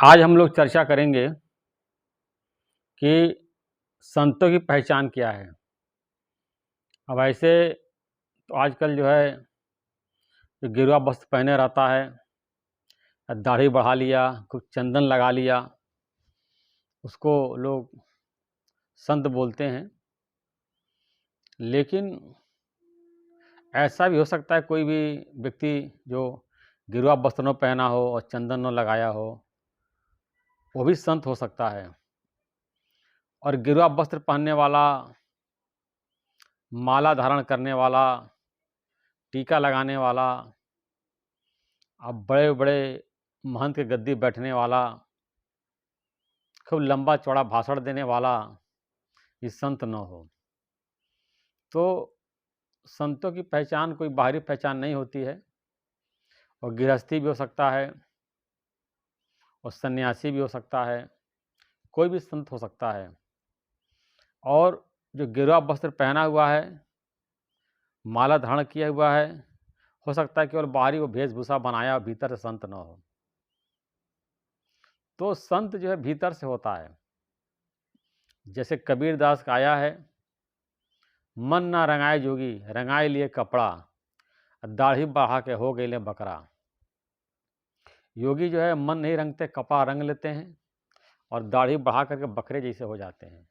आज हम लोग चर्चा करेंगे कि संतों की पहचान क्या है। अब ऐसे तो आजकल जो है जो गेरुआ वस्त्र पहने रहता है, दाढ़ी बढ़ा लिया, कुछ चंदन लगा लिया, उसको लोग संत बोलते हैं। लेकिन ऐसा भी हो सकता है कोई भी व्यक्ति जो गेरुआ वस्त्र न पहना हो और चंदन न लगाया हो, वो भी संत हो सकता है। और गेरुआ वस्त्र पहनने वाला, माला धारण करने वाला, टीका लगाने वाला, अब बड़े बड़े महंत के गद्दी बैठने वाला, खूब लंबा चौड़ा भाषण देने वाला ये संत न हो। तो संतों की पहचान कोई बाहरी पहचान नहीं होती है, और गृहस्थी भी हो सकता है, और सन्यासी भी हो सकता है, कोई भी संत हो सकता है। और जो गेरुआ वस्त्र पहना हुआ है, माला धारण किया हुआ है, हो सकता है केवल बाहरी वो वेशभूषा बनाया, भीतर से संत न हो। तो संत जो है भीतर से होता है। जैसे कबीरदास का आया है, मन ना रंगाए जोगी, रंगाए लिए कपड़ा, दाढ़ी बढ़ा के हो गए ले बकरा। योगी जो है मन नहीं रंगते, कपड़ा रंग लेते हैं और दाढ़ी बढ़ा करके बकरे जैसे हो जाते हैं।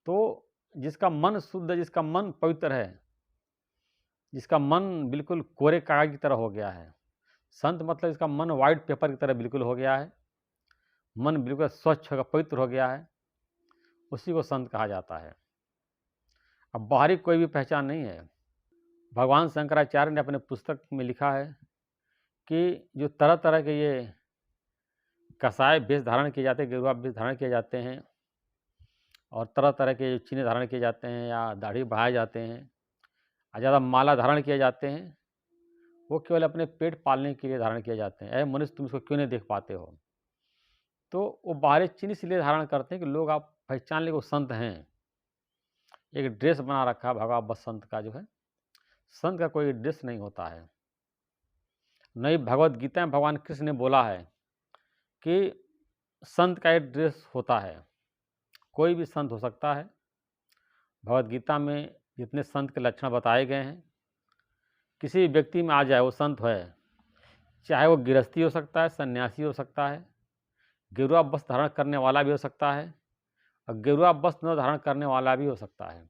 तो जिसका मन शुद्ध, जिसका मन पवित्र है, जिसका मन बिल्कुल कोरे कागज की तरह हो गया है, संत मतलब इसका मन वाइट पेपर की तरह बिल्कुल हो गया है, मन बिल्कुल स्वच्छ होकर पवित्र हो गया है, उसी को संत कहा जाता है। अब बाहरी कोई भी पहचान नहीं है। भगवान शंकराचार्य ने अपने पुस्तक में लिखा है कि जो तरह तरह के ये कसाय वेश धारण किए जाते हैं, गेरुआ वेश धारण किए जाते हैं, और तरह तरह के जो चिन्ह धारण किए जाते हैं या दाढ़ी बढ़ाए जाते हैं, और ज़्यादा माला धारण किए जाते हैं, वो केवल अपने पेट पालने के लिए धारण किए जाते हैं। ऐ मनुष्य, तुम इसको क्यों नहीं देख पाते हो? तो वो बाहरी चिन्ह इसलिए धारण करते हैं कि लोग आप पहचान ले वो संत हैं। एक ड्रेस बना रखा है भगवा बस संत का जो है, संत का कोई ड्रेस नहीं होता है। नई भगवत गीता में भगवान कृष्ण ने बोला है कि संत का एक ड्रेस होता है, कोई भी संत हो सकता है। भगवत गीता में जितने संत के लक्षण बताए गए हैं, किसी व्यक्ति में आ जाए वो संत है, चाहे वो गृहस्थी हो सकता है, सन्यासी हो सकता है, गेरुआ वस्त्र धारण करने वाला भी हो सकता है, और गेरुआ वस्त्र न धारण करने वाला भी हो सकता है।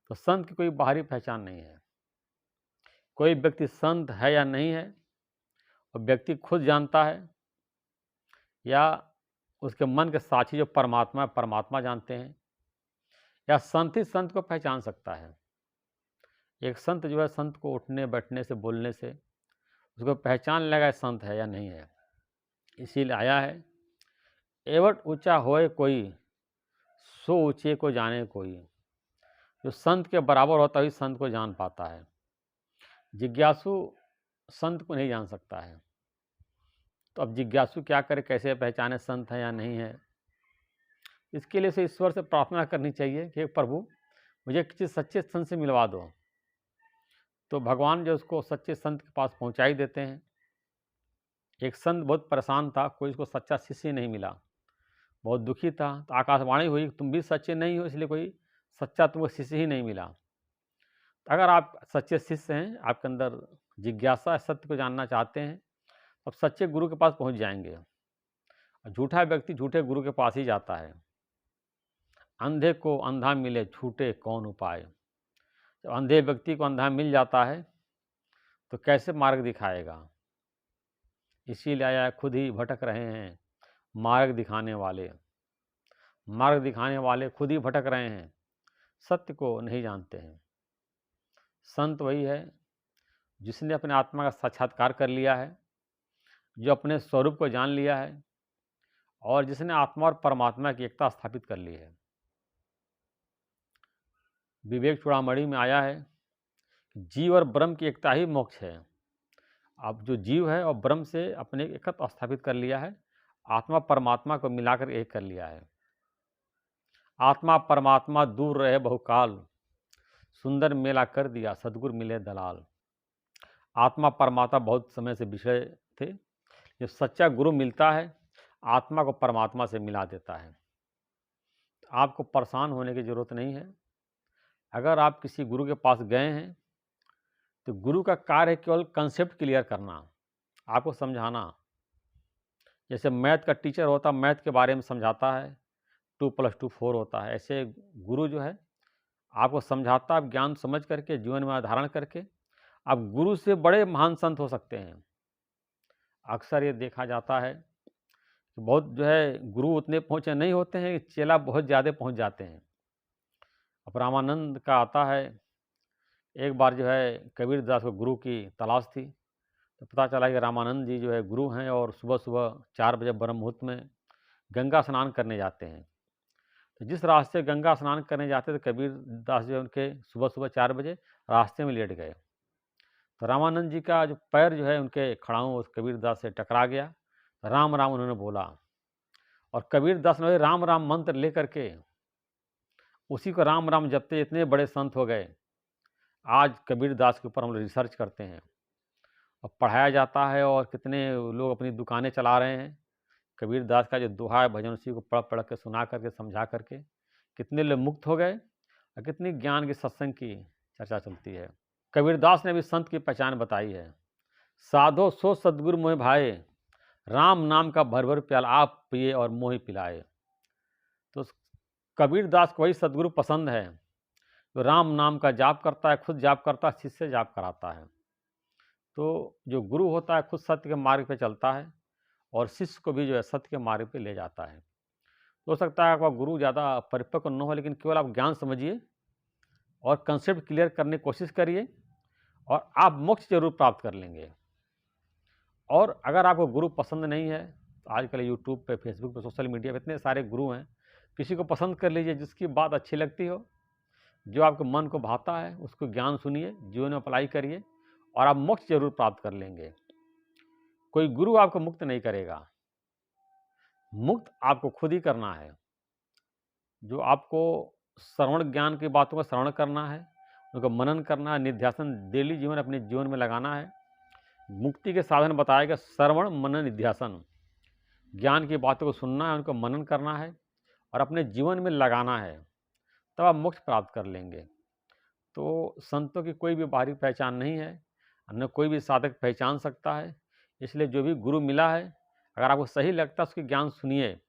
तो संत की कोई बाहरी पहचान नहीं है। कोई व्यक्ति संत है या नहीं है, और व्यक्ति खुद जानता है, या उसके मन के साक्षी जो परमात्मा है, परमात्मा जानते हैं, या संत ही संत को पहचान सकता है। एक संत जो है, संत को उठने बैठने से, बोलने से उसको पहचान लगा संत है या नहीं है। इसीलिए आया है, एवट ऊंचा होए कोई, सो ऊंचे को जाने कोई। जो संत के बराबर होता ही संत को जान पाता है। जिज्ञासु संत को नहीं जान सकता है। तो अब जिज्ञासु क्या करे, कैसे पहचाने संत है या नहीं है? इसके लिए से ईश्वर से प्रार्थना करनी चाहिए कि प्रभु मुझे किसी सच्चे संत से मिलवा दो। तो भगवान जो उसको सच्चे संत के पास पहुंचा ही देते हैं। एक संत बहुत परेशान था, कोई उसको सच्चा शिष्य नहीं मिला, बहुत दुखी था। तो आकाशवाणी हुई, तुम भी सच्चे नहीं हो, इसलिए कोई सच्चा तुमको शिष्य ही नहीं मिला। तो अगर आप सच्चे शिष्य हैं, आपके अंदर जिज्ञासा सत्य को जानना चाहते हैं, तो आप सच्चे गुरु के पास पहुंच जाएंगे। झूठा व्यक्ति झूठे गुरु के पास ही जाता है। अंधे को अंधा मिले, छूटे कौन उपाय। जब अंधे व्यक्ति को अंधा मिल जाता है तो कैसे मार्ग दिखाएगा? इसीलिए आया, खुद ही भटक रहे हैं मार्ग दिखाने वाले। मार्ग दिखाने वाले खुद ही भटक रहे हैं, सत्य को नहीं जानते हैं। संत वही है जिसने अपने आत्मा का साक्षात्कार कर लिया है, जो अपने स्वरूप को जान लिया है, और जिसने आत्मा और परमात्मा की एकता स्थापित कर ली है। विवेक चूड़ामणि में आया है, जीव और ब्रह्म की एकता ही मोक्ष है। अब जो जीव है और ब्रह्म से अपने एकत्व स्थापित कर लिया है, आत्मा परमात्मा को मिलाकर एक कर लिया है। आत्मा परमात्मा दूर रहे बहुकाल, सुंदर मेला कर दिया सदगुरु मिले दलाल। आत्मा परमात्मा बहुत समय से बिछड़े थे, जो सच्चा गुरु मिलता है, आत्मा को परमात्मा से मिला देता है। आपको परेशान होने की ज़रूरत नहीं है। अगर आप किसी गुरु के पास गए हैं, तो गुरु का कार्य है केवल कंसेप्ट क्लियर करना, आपको समझाना। जैसे मैथ का टीचर होता है, मैथ के बारे में समझाता है, 2 + 2 4 होता है। ऐसे गुरु जो है, आपको समझाता है, आप ज्ञान समझ करके, जीवन में धारण करके, आप गुरु से बड़े महान संत हो सकते हैं। अक्सर ये देखा जाता है कि बहुत जो है गुरु उतने पहुँचे नहीं होते हैं, चेला बहुत ज़्यादा पहुँच जाते हैं। अब रामानंद का आता है, एक बार जो है कबीरदास को गुरु की तलाश थी, तो पता चला कि रामानंद जी जो है गुरु हैं और सुबह-सुबह 4 बजे ब्रह्म मुहूर्त में गंगा स्नान करने जाते हैं। तो जिस रास्ते गंगा स्नान करने जाते थे, कबीरदास जो है उनके सुबह-सुबह 4 बजे रास्ते में लेट गए। तो रामानंद जी का जो पैर जो है उनके खड़ाऊँ उस कबीरदास से टकरा गया। राम, राम उन्होंने बोला और कबीरदास ने राम, राम मंत्र लेकर के उसी को राम, राम जपते इतने बड़े संत हो गए। आज कबीरदास के ऊपर हम लोग रिसर्च करते हैं और पढ़ाया जाता है और कितने लोग अपनी दुकानें चला रहे हैं। कबीरदास का जो दोहा है, भजन, उसी को पढ़-पढ़ के, सुना करके, समझा करके कितने लोग मुक्त हो गए और कितनी ज्ञान की, सत्संग की चर्चा चलती है। कबीरदास ने भी संत की पहचान बताई है। साधो सो सद्गुरु मोहि भाए, राम नाम का भर-भर प्याला आप पिए और मोहि पिलाए। तो कबीरदास को वही सद्गुरु पसंद है, तो राम नाम का जाप करता है, खुद जाप करता है, शिष्य से जाप कराता है। तो जो गुरु होता है खुद सत्य के मार्ग पे चलता है और शिष्य को भी जो है सत्य के मार्ग पे ले जाता है। हो सकता है आपका गुरु ज़्यादा परिपक्व न हो, लेकिन केवल आप ज्ञान समझिए और कंसेप्ट क्लियर करने की कोशिश करिए और आप मोक्ष जरूर प्राप्त कर लेंगे। और अगर आपको गुरु पसंद नहीं है, तो आजकल यूट्यूब पे, फेसबुक पे, सोशल मीडिया पे इतने सारे गुरु हैं, किसी को पसंद कर लीजिए, जिसकी बात अच्छी लगती हो, जो आपके मन को भाता है, उसको ज्ञान सुनिए, जीवन में अप्लाई करिए और आप मोक्ष जरूर प्राप्त कर लेंगे। कोई गुरु आपको मुक्त नहीं करेगा, मुक्त आपको खुद ही करना है। जो आपको श्रवण ज्ञान की बातों का श्रवण करना है, उनको मनन करना है, निध्यासन डेली जीवन अपने जीवन में लगाना है। मुक्ति के साधन बताएगा श्रवण, मनन, निध्यासन। ज्ञान की बातों को सुनना है, उनको मनन करना है और अपने जीवन में लगाना है, तब आप मोक्ष प्राप्त कर लेंगे। तो संतों की कोई भी बाहरी पहचान नहीं है, न कोई भी साधक पहचान सकता है। इसलिए जो भी गुरु मिला है, अगर आपको सही लगता है उसकी ज्ञान सुनिए,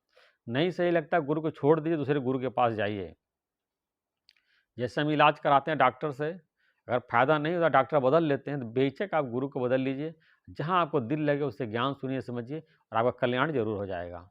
नहीं सही लगता गुरु को छोड़ दीजिए, दूसरे गुरु के पास जाइए। जैसे हम इलाज कराते हैं डॉक्टर से, अगर फ़ायदा नहीं होता डॉक्टर बदल लेते हैं, तो बेशक आप गुरु को बदल लीजिए। जहाँ आपको दिल लगे उससे ज्ञान सुनिए, समझिए और आपका कल्याण जरूर हो जाएगा।